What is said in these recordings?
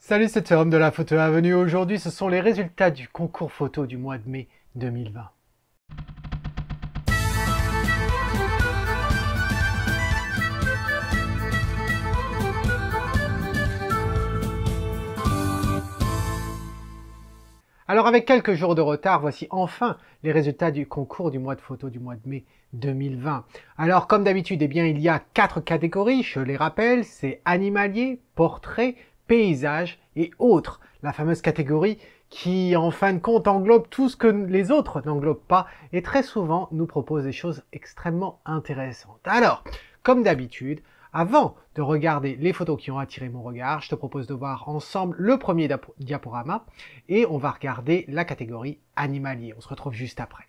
Salut, c'est Tom de la photo avenue. Aujourd'hui, ce sont les résultats du concours photo du mois de mai 2020. Alors avec quelques jours de retard, voici enfin les résultats du concours du mois de photo du mois de mai 2020. Alors comme d'habitude, eh bien, il y a 4 catégories, je les rappelle, c'est animalier, portrait, paysage et autres. La fameuse catégorie qui en fin de compte englobe tout ce que les autres n'englobent pas et très souvent nous propose des choses extrêmement intéressantes. Alors, comme d'habitude, avant de regarder les photos qui ont attiré mon regard, je te propose de voir ensemble le premier diaporama et on va regarder la catégorie animalier. On se retrouve juste après.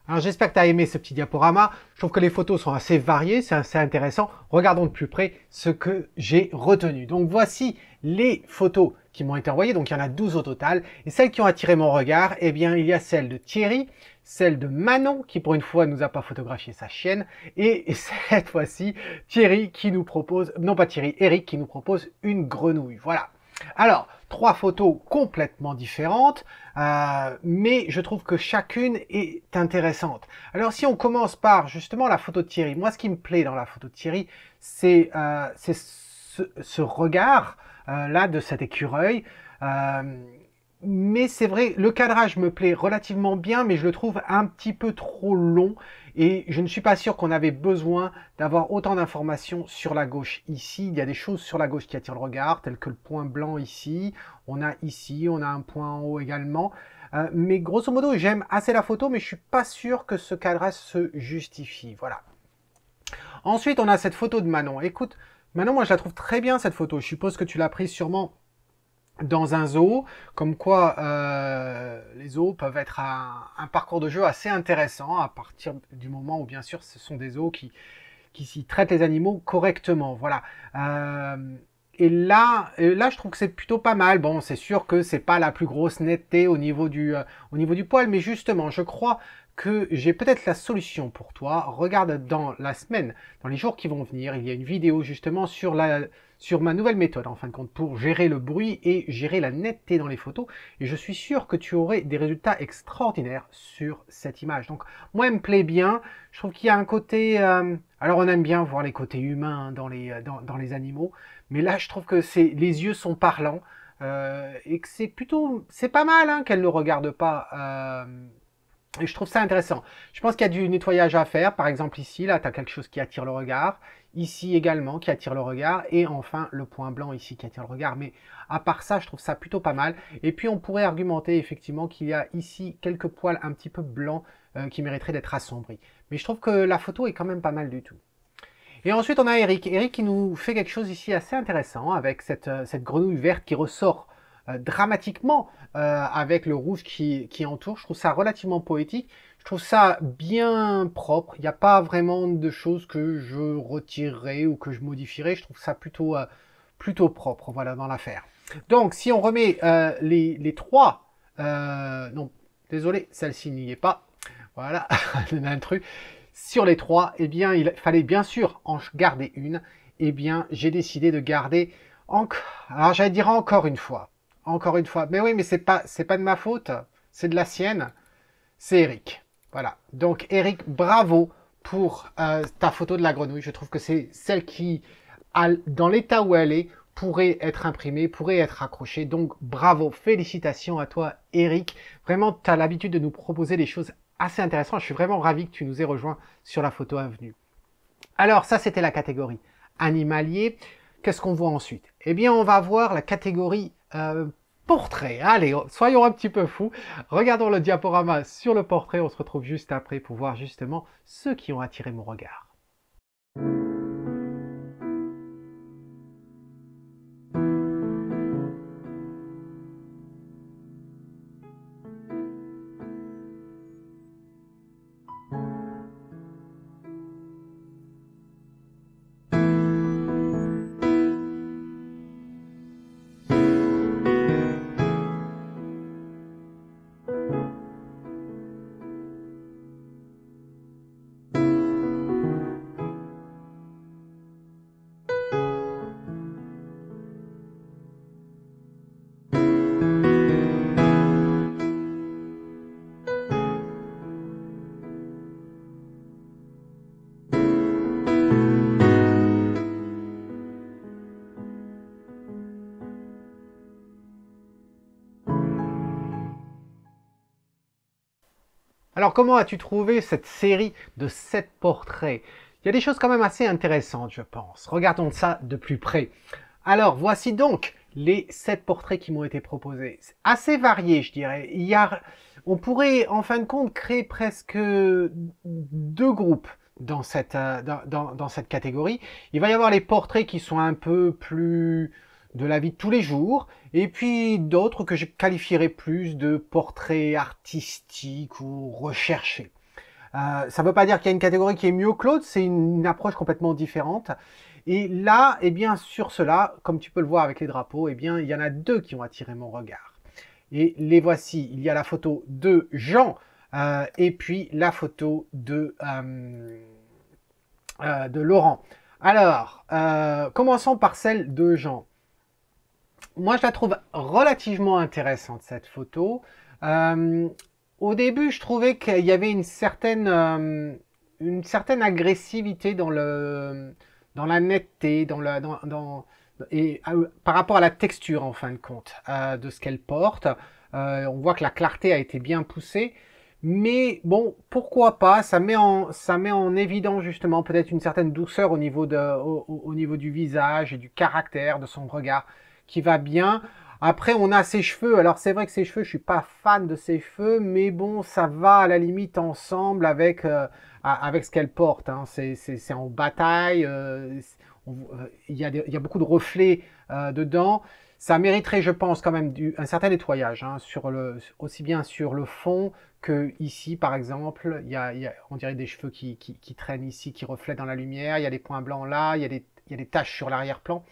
Alors j'espère que tu as aimé ce petit diaporama. Je trouve que les photos sont assez variées, c'est assez intéressant. Regardons de plus près ce que j'ai retenu. Donc voici les photos qui m'ont été envoyées. Donc il y en a 12 au total. Et celles qui ont attiré mon regard, eh bien il y a celle de Thierry, celle de Manon qui pour une fois ne nous a pas photographié sa chienne. Et cette fois-ci, Thierry qui nous propose, non pas Thierry, Eric qui nous propose une grenouille. Voilà. Alors, 3 photos complètement différentes, mais je trouve que chacune est intéressante. Alors, si on commence par justement la photo de Thierry, moi ce qui me plaît dans la photo de Thierry, c'est ce regard là de cet écureuil. Mais c'est vrai, le cadrage me plaît relativement bien, mais je le trouve un petit peu trop long et je ne suis pas sûr qu'on avait besoin d'avoir autant d'informations sur la gauche. Ici, il y a des choses sur la gauche qui attirent le regard, telles que le point blanc ici, on a un point en haut également. Mais grosso modo, j'aime assez la photo, mais je suis pas sûr que ce cadrage se justifie. Voilà. Ensuite, on a cette photo de Manon. Écoute, Manon, moi je la trouve très bien cette photo. Je suppose que tu l'as prise sûrement dans un zoo, comme quoi les zoos peuvent être un parcours de jeu assez intéressant à partir du moment où bien sûr ce sont des zoos qui s'y traitent les animaux correctement. Voilà. Et là, je trouve que c'est plutôt pas mal. Bon, c'est sûr que c'est pas la plus grosse netteté au niveau du poil, mais justement, je crois que j'ai peut-être la solution pour toi. Regarde dans la semaine, dans les jours qui vont venir, il y a une vidéo justement sur ma nouvelle méthode, en fin de compte, pour gérer le bruit et gérer la netteté dans les photos. Et je suis sûr que tu aurais des résultats extraordinaires sur cette image. Donc, moi, elle me plaît bien. Je trouve qu'il y a un côté... alors, on aime bien voir les côtés humains dans les animaux. Mais là, je trouve que les yeux sont parlants. Et que c'est pas mal hein, qu'elle ne regarde pas... et je trouve ça intéressant. Je pense qu'il y a du nettoyage à faire. Par exemple ici, là, tu as quelque chose qui attire le regard. Ici également, qui attire le regard. Et enfin, le point blanc ici qui attire le regard. Mais à part ça, je trouve ça plutôt pas mal. Et puis, on pourrait argumenter effectivement qu'il y a ici quelques poils un petit peu blancs qui mériteraient d'être assombris. Mais je trouve que la photo est quand même pas mal du tout. Et ensuite, on a Eric. Eric qui nous fait quelque chose ici assez intéressant avec cette grenouille verte qui ressort dramatiquement avec le rouge qui entoure. Je trouve ça relativement poétique. Je trouve ça bien propre. Il n'y a pas vraiment de choses que je retirerais ou que je modifierais. Je trouve ça plutôt propre, voilà, dans l'affaire. Donc, si on remet les trois... non, désolé, celle-ci n'y est pas. Voilà, l'intrus. Sur les trois, eh bien, il fallait bien sûr en garder une. Eh bien, j'ai décidé de garder... Alors, j'allais dire encore une fois. Encore une fois. Mais oui, mais c'est pas de ma faute. C'est de la sienne. C'est Eric. Voilà. Donc, Eric, bravo pour ta photo de la grenouille. Je trouve que c'est celle qui, dans l'état où elle est, pourrait être imprimée, pourrait être accrochée. Donc, bravo. Félicitations à toi, Eric. Vraiment, tu as l'habitude de nous proposer des choses assez intéressantes. Je suis vraiment ravi que tu nous aies rejoints sur la photo Avenue. Alors, ça, c'était la catégorie animalier. Qu'est-ce qu'on voit ensuite? Eh bien, on va voir la catégorie portrait. Allez, soyons un petit peu fous. Regardons le diaporama sur le portrait. On se retrouve juste après pour voir justement ceux qui ont attiré mon regard. Alors, comment as-tu trouvé cette série de 7 portraits? Il y a des choses quand même assez intéressantes, je pense. Regardons ça de plus près. Alors, voici donc les 7 portraits qui m'ont été proposés. C'est assez varié, je dirais. On pourrait, en fin de compte, créer presque 2 groupes dans cette catégorie. Il va y avoir les portraits qui sont un peu plus de la vie de tous les jours, et puis d'autres que je qualifierais plus de portraits artistiques ou recherchés. Ça ne veut pas dire qu'il y a une catégorie qui est mieux que l'autre, c'est une approche complètement différente. Et là, eh bien, sur cela, comme tu peux le voir avec les drapeaux, eh bien, il y en a 2 qui ont attiré mon regard. Et les voici. Il y a la photo de Jean et puis la photo de Laurent. Alors, commençons par celle de Jean. Moi, je la trouve relativement intéressante, cette photo. Au début, je trouvais qu'il y avait une certaine agressivité dans la netteté, par rapport à la texture, en fin de compte, de ce qu'elle porte. On voit que la clarté a été bien poussée. Mais bon, pourquoi pas, ça met en évidence justement peut-être une certaine douceur au niveau du visage et du caractère de son regard qui va bien. Après, on a ses cheveux. Alors, c'est vrai que ses cheveux, je suis pas fan de ses cheveux, mais bon, ça va à la limite ensemble avec ce qu'elle porte. Hein. C'est en bataille. Il y a beaucoup de reflets dedans. Ça mériterait, je pense, quand même un certain nettoyage, hein, aussi bien sur le fond que ici, par exemple. On dirait des cheveux qui traînent ici, qui reflètent dans la lumière. Il y a des points blancs là. Il y a des taches sur l'arrière-plan.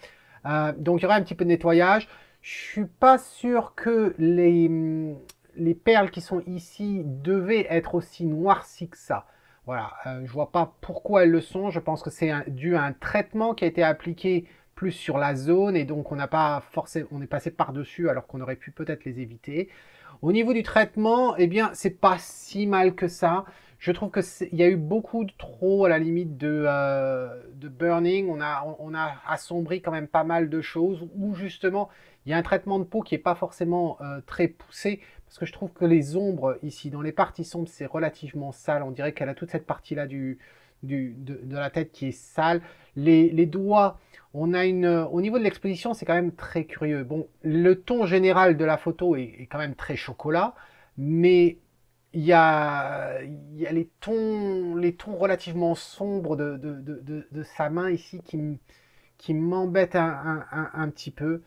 Donc, il y aura un petit peu de nettoyage. Je suis pas sûr que les perles qui sont ici devaient être aussi noircies que ça. Voilà, je vois pas pourquoi elles le sont. Je pense que c'est dû à un traitement qui a été appliqué plus sur la zone et donc on n'a pas forcément, on est passé par-dessus alors qu'on aurait pu peut-être les éviter. Au niveau du traitement, eh bien, c'est pas si mal que ça. Je trouve que il y a eu beaucoup de trop à la limite de burning. On a assombri quand même pas mal de choses où justement il y a un traitement de peau qui n'est pas forcément très poussé parce que je trouve que les ombres ici, dans les parties sombres, c'est relativement sale. On dirait qu'elle a toute cette partie-là de la tête qui est sale. Les doigts, au niveau de l'exposition, c'est quand même très curieux. Bon, le ton général de la photo est quand même très chocolat, mais il y a les tons relativement sombres de sa main ici qui m'embêtent un petit peu.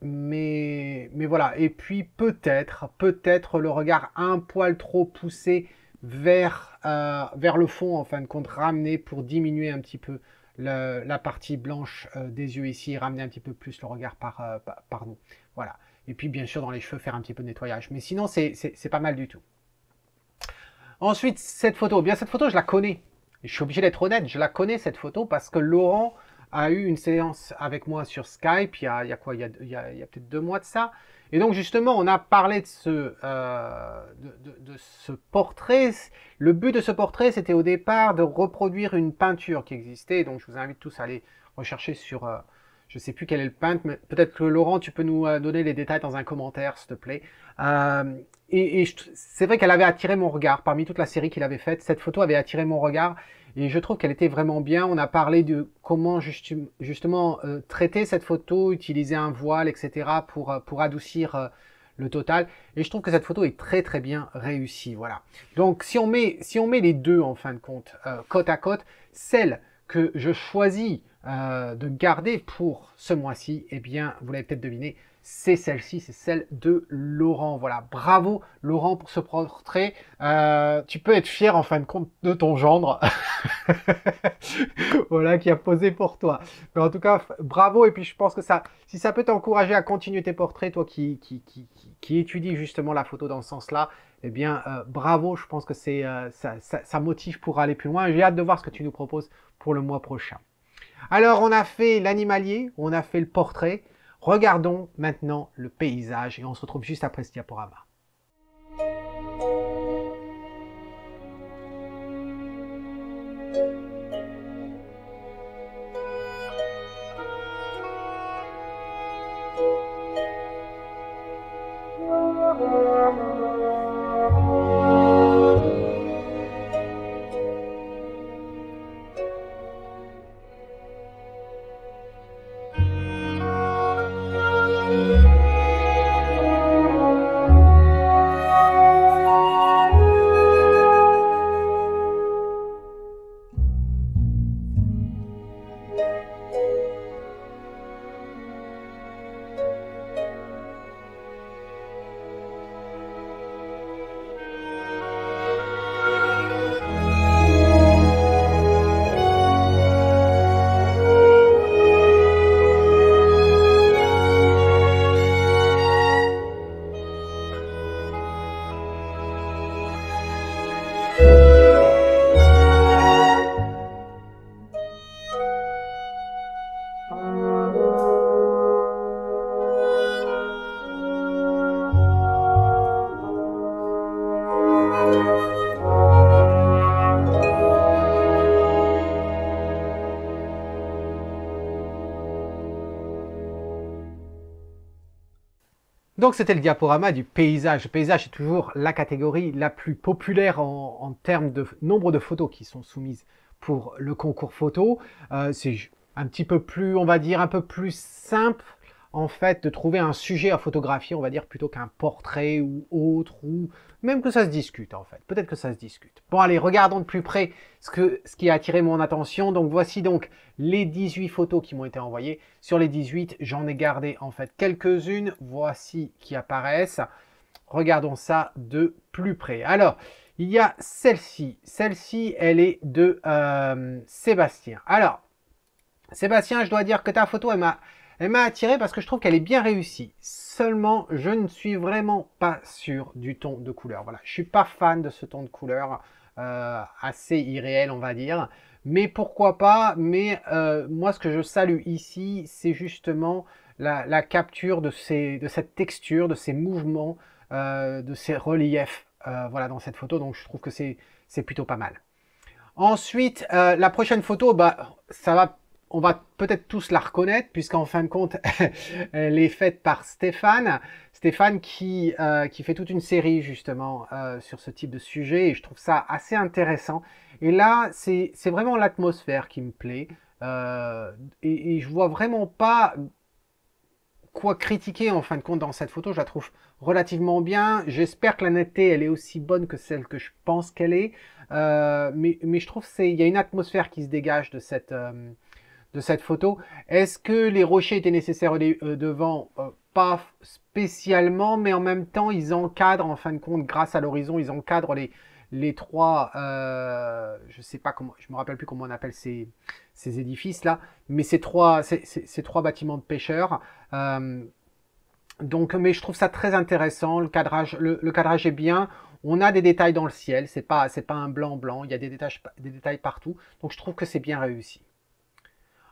Mais voilà. Et puis peut-être le regard un poil trop poussé vers le fond, en fin de compte, ramené pour diminuer un petit peu la partie blanche des yeux ici, ramener un petit peu plus le regard par nous. Voilà. Et puis bien sûr dans les cheveux faire un petit peu de nettoyage. Mais sinon c'est pas mal du tout. Ensuite cette photo, bien cette photo je la connais. Je suis obligé d'être honnête, je la connais cette photo parce que Laurent a eu une séance avec moi sur Skype il y a quoi, il y a peut-être 2 mois de ça. Et donc justement, on a parlé de ce portrait. Le but de ce portrait, c'était au départ de reproduire une peinture qui existait. Donc je vous invite tous à aller rechercher sur, je ne sais plus quel est le peintre, mais peut-être que Laurent, tu peux nous donner les détails dans un commentaire, s'il te plaît. C'est vrai qu'elle avait attiré mon regard parmi toute la série qu'il avait faite. Cette photo avait attiré mon regard. Et je trouve qu'elle était vraiment bien. On a parlé de comment justement traiter cette photo, utiliser un voile, etc. pour adoucir le total. Et je trouve que cette photo est très très bien réussie. Voilà. Donc si on met les deux en fin de compte côte à côte, celle que je choisis de garder pour ce mois-ci, eh bien vous l'avez peut-être deviné, c'est celle-ci, c'est celle de Laurent. Voilà, bravo Laurent pour ce portrait. Tu peux être fier en fin de compte de ton gendre. Voilà, qui a posé pour toi. Mais en tout cas, bravo. Et puis je pense que si ça peut t'encourager à continuer tes portraits, toi qui étudie justement la photo dans ce sens-là, eh bien bravo. Je pense que ça motive pour aller plus loin. J'ai hâte de voir ce que tu nous proposes pour le mois prochain. Alors on a fait l'animalier, on a fait le portrait. Regardons maintenant le paysage et on se retrouve juste après ce diaporama. Donc c'était le diaporama du paysage. Le paysage est toujours la catégorie la plus populaire en termes de nombre de photos qui sont soumises pour le concours photo. C'est un petit peu plus, on va dire, un peu plus simple en fait de trouver un sujet à photographier, on va dire, plutôt qu'un portrait ou autre, ou même que ça se discute en fait. Peut-être que ça se discute. Bon allez, regardons de plus près ce qui a attiré mon attention. Donc voici donc les 18 photos qui m'ont été envoyées. Sur les 18, j'en ai gardé en fait quelques-unes. Voici qui apparaissent. Regardons ça de plus près. Alors, il y a celle-ci. Celle-ci, elle est de Sébastien. Alors, Sébastien, je dois dire que ta photo, elle m'a attiré parce que je trouve qu'elle est bien réussie. Seulement, je ne suis vraiment pas sûr du ton de couleur. Voilà, je suis pas fan de ce ton de couleur assez irréel, on va dire. Mais pourquoi pas. Mais moi, ce que je salue ici, c'est justement la capture de cette texture, de ces mouvements, de ces reliefs, voilà, dans cette photo. Donc, je trouve que c'est plutôt pas mal. Ensuite, la prochaine photo, bah, on va peut-être tous la reconnaître, puisqu'en fin de compte, elle est faite par Stéphane. Stéphane qui fait toute une série, justement, sur ce type de sujet, et je trouve ça assez intéressant. Et là, c'est vraiment l'atmosphère qui me plaît, et je vois vraiment pas quoi critiquer, en fin de compte, dans cette photo. Je la trouve relativement bien. J'espère que la netteté, elle est aussi bonne que celle que je pense qu'elle est. Mais je trouve qu'il y a une atmosphère qui se dégage de cette photo. Est-ce que les rochers étaient nécessaires devant? Pas spécialement, mais en même temps, ils encadrent, en fin de compte, grâce à l'horizon, ils encadrent les trois, je sais pas comment, je me rappelle plus comment on appelle ces édifices-là, mais ces trois bâtiments de pêcheurs. Donc, mais je trouve ça très intéressant. Le cadrage est bien. On a des détails dans le ciel. C'est pas un blanc. Il y a des détails partout. Donc, je trouve que c'est bien réussi.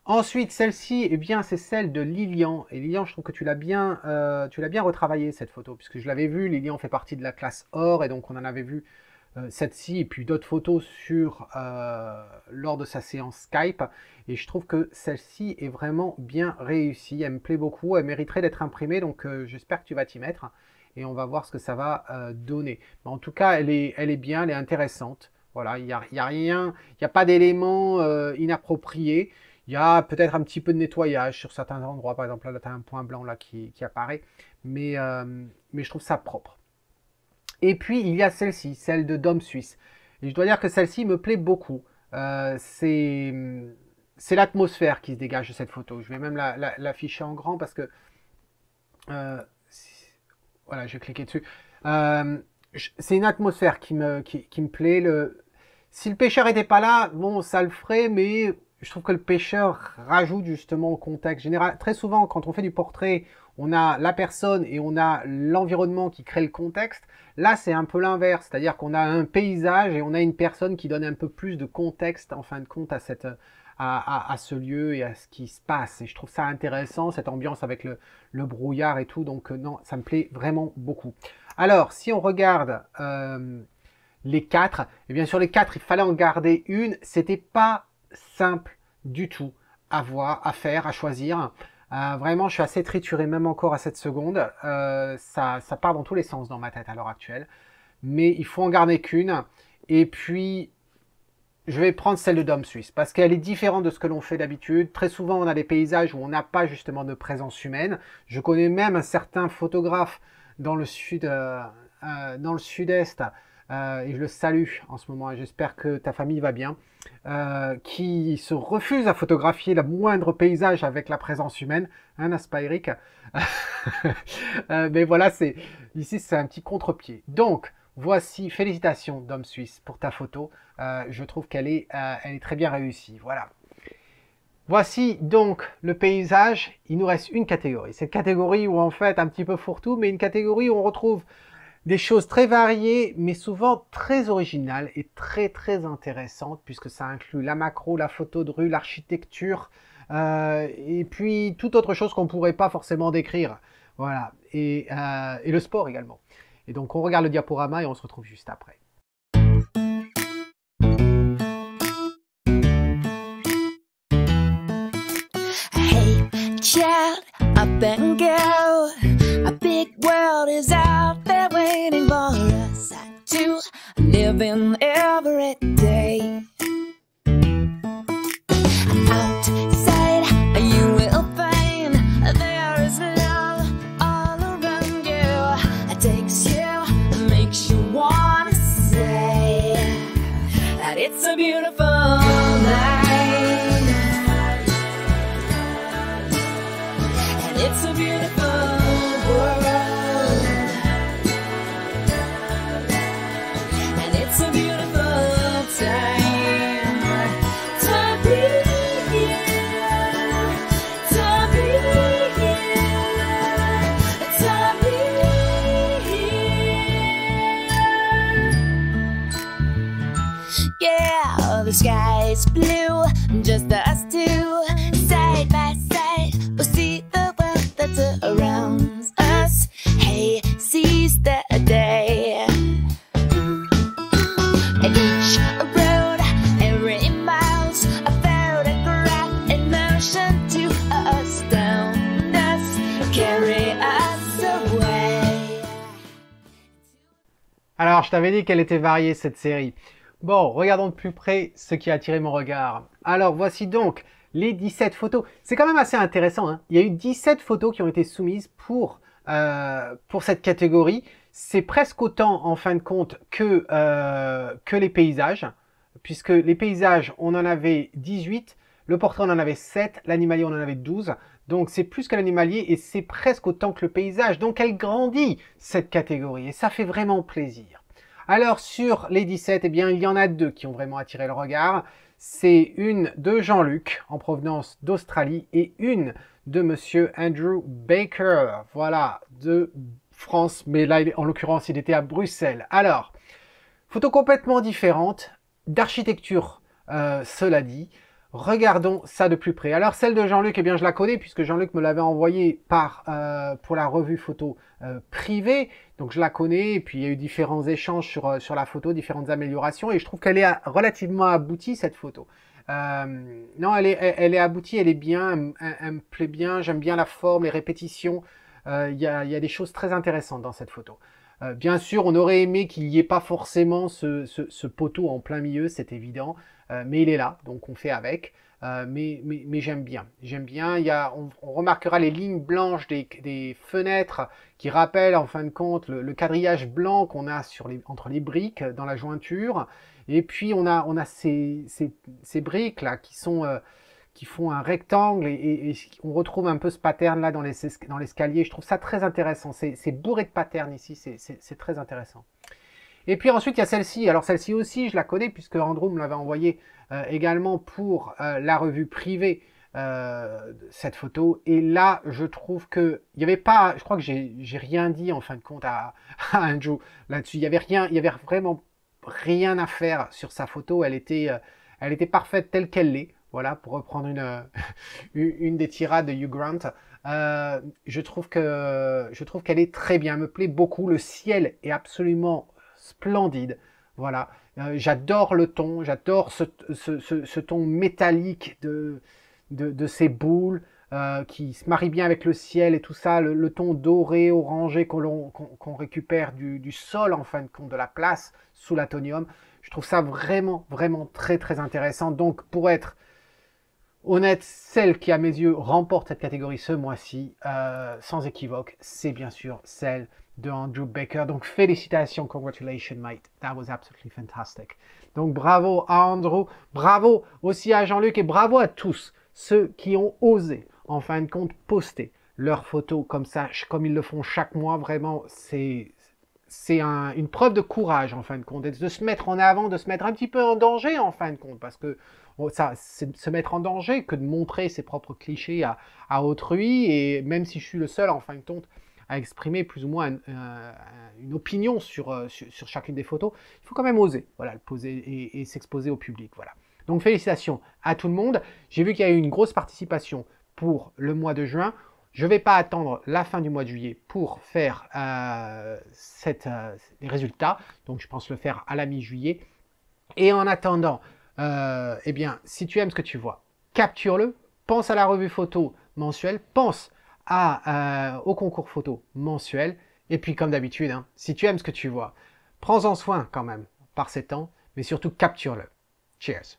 Ensuite, celle-ci, eh bien, c'est celle de Lilian. Et Lilian, je trouve que tu l'as bien retravaillé, cette photo, puisque je l'avais vu. Lilian fait partie de la classe or, et donc on en avait vu cette-ci, et puis d'autres photos lors de sa séance Skype. Et je trouve que celle-ci est vraiment bien réussie. Elle me plaît beaucoup. Elle mériterait d'être imprimée, donc j'espère que tu vas t'y mettre. Et on va voir ce que ça va donner. Mais en tout cas, elle est bien, elle est intéressante. Voilà, il n'y a rien, il n'y a pas d'éléments inappropriés. Il y a peut-être un petit peu de nettoyage sur certains endroits. Par exemple, là, tu as un point blanc là qui apparaît. Mais je trouve ça propre. Et puis, il y a celle-ci, celle de Dom Suisse. Et je dois dire que celle-ci me plaît beaucoup. C'est l'atmosphère qui se dégage de cette photo. Je vais même l'afficher en grand parce que... voilà, je vais cliquer dessus. C'est une atmosphère qui me plaît. Si le pêcheur n'était pas là, bon, ça le ferait, mais... Je trouve que le pêcheur rajoute justement au contexte général. Très souvent, quand on fait du portrait, on a la personne et on a l'environnement qui crée le contexte. Là, c'est un peu l'inverse. C'est-à-dire qu'on a un paysage et on a une personne qui donne un peu plus de contexte, en fin de compte, à ce lieu et à ce qui se passe. Et je trouve ça intéressant, cette ambiance avec le brouillard et tout. Donc, non, ça me plaît vraiment beaucoup. Alors, si on regarde les quatre, et bien sur les quatre, il fallait en garder une. C'était pas simple du tout à faire, à choisir. Vraiment, je suis assez trituré, même encore à cette seconde. Ça part dans tous les sens dans ma tête à l'heure actuelle. Mais il faut en garder qu'une. Et puis, je vais prendre celle de Dom Suisse, parce qu'elle est différente de ce que l'on fait d'habitude. Très souvent, on a des paysages où on n'a pas justement de présence humaine. Je connais même un certain photographe dans le sud-est, et je le salue en ce moment, et j'espère que ta famille va bien, qui se refuse à photographier le moindre paysage avec la présence humaine, hein, n'est-ce pas Eric? Mais voilà, ici c'est un petit contre-pied. Donc, voici, félicitations Dom Suisse pour ta photo, je trouve qu'elle est très bien réussie, voilà. Voici donc le paysage, il nous reste une catégorie, cette catégorie où en fait un petit peu fourre-tout, mais une catégorie où on retrouve des choses très variées, mais souvent très originales et très très intéressantes, puisque ça inclut la macro, la photo de rue, l'architecture, et puis toute autre chose qu'on ne pourrait pas forcément décrire. Voilà, et le sport également. Et donc on regarde le diaporama et on se retrouve juste après. Hey, child, up and go. A big world is out there waiting for us to live in every day. Outside, you will find there is love all around you. It takes you, makes you wanna say that it's a beautiful night. And it's a beautiful the sky's blue, just us two, side by side. We'll see the world that's around us. Hey, seize the day. Each road, every mile's a photograph in motion to astound us, carry us away. Alors, je t'avais dit qu'elle était variée cette série. Bon, regardons de plus près ce qui a attiré mon regard. Alors, voici donc les 17 photos. C'est quand même assez intéressant, hein. Il y a eu 17 photos qui ont été soumises pour cette catégorie. C'est presque autant, en fin de compte, que les paysages. Puisque les paysages, on en avait 18. Le portrait, on en avait 7. L'animalier, on en avait 12. Donc, c'est plus que l'animalier et c'est presque autant que le paysage. Donc, elle grandit, cette catégorie. Et ça fait vraiment plaisir. Alors, sur les 17, eh bien, il y en a 2 qui ont vraiment attiré le regard. C'est une de Jean-Luc en provenance d'Australie et une de Monsieur Andrew Baker, voilà, de France, mais là, en l'occurrence, il était à Bruxelles. Alors, photo complètement différente, d'architecture, cela dit. Regardons ça de plus près. Alors, celle de Jean-Luc, eh bien, je la connais puisque Jean-Luc me l'avait envoyée pour la revue photo privée. Donc, je la connais et puis il y a eu différents échanges sur la photo, différentes améliorations et je trouve qu'elle est relativement aboutie, cette photo. Non, elle est aboutie, elle est bien, elle me plaît bien, j'aime bien la forme, les répétitions. Il y a des choses très intéressantes dans cette photo. Bien sûr, on aurait aimé qu'il n'y ait pas forcément ce poteau en plein milieu, c'est évident, mais il est là, donc on fait avec. Mais j'aime bien. J'aime bien. On remarquera les lignes blanches des fenêtres qui rappellent en fin de compte le quadrillage blanc qu'on a entre les briques dans la jointure. Et puis on a ces briques là qui font un rectangle et on retrouve un peu ce pattern là dans l'escalier. Je trouve ça très intéressant. C'est bourré de patterns ici. C'est très intéressant. Et puis ensuite, il y a celle-ci. Alors celle-ci aussi, je la connais puisque Andrew me l'avait envoyée également pour la revue privée, cette photo. Et là, je trouve que il y avait pas, je crois que j'ai rien dit en fin de compte à Andrew là-dessus. Il y avait vraiment rien à faire sur sa photo. Elle était parfaite telle qu'elle l'est. Voilà, pour reprendre une des tirades de Hugh Grant. Je trouve qu'elle est très bien. Elle me plaît beaucoup. Le ciel est absolument splendide. Voilà. J'adore le ton. J'adore ce ton métallique de ces boules qui se marie bien avec le ciel et tout ça. Le ton doré, orangé qu'on récupère du sol, en fin de compte, de la place sous l'atonium. Je trouve ça vraiment, vraiment très, très intéressant. Donc, pour être honnête, celle qui, à mes yeux, remporte cette catégorie ce mois-ci, sans équivoque, c'est bien sûr celle de Andrew Baker. Donc, félicitations, congratulations, mate. That was absolutely fantastic. Donc, bravo à Andrew, bravo aussi à Jean-Luc et bravo à tous ceux qui ont osé, en fin de compte, poster leurs photos comme ça, comme ils le font chaque mois. Vraiment, c'est une preuve de courage, en fin de compte, de se mettre en avant, de se mettre un petit peu en danger, en fin de compte, parce que ça, c'est se mettre en danger que de montrer ses propres clichés à autrui, et même si je suis le seul, en fin de compte, à exprimer plus ou moins une opinion sur chacune des photos, il faut quand même oser, voilà, le poser et s'exposer au public, voilà. Donc félicitations à tout le monde. J'ai vu qu'il y a eu une grosse participation pour le mois de juin. Je ne vais pas attendre la fin du mois de juillet pour faire les résultats. Donc je pense le faire à la mi-juillet. Et en attendant, eh bien, si tu aimes ce que tu vois, capture-le. Pense à la revue photo mensuelle. Pense au concours photo mensuel. Et puis comme d'habitude, hein, si tu aimes ce que tu vois, prends-en soin quand même par ces temps. Mais surtout capture-le. Cheers!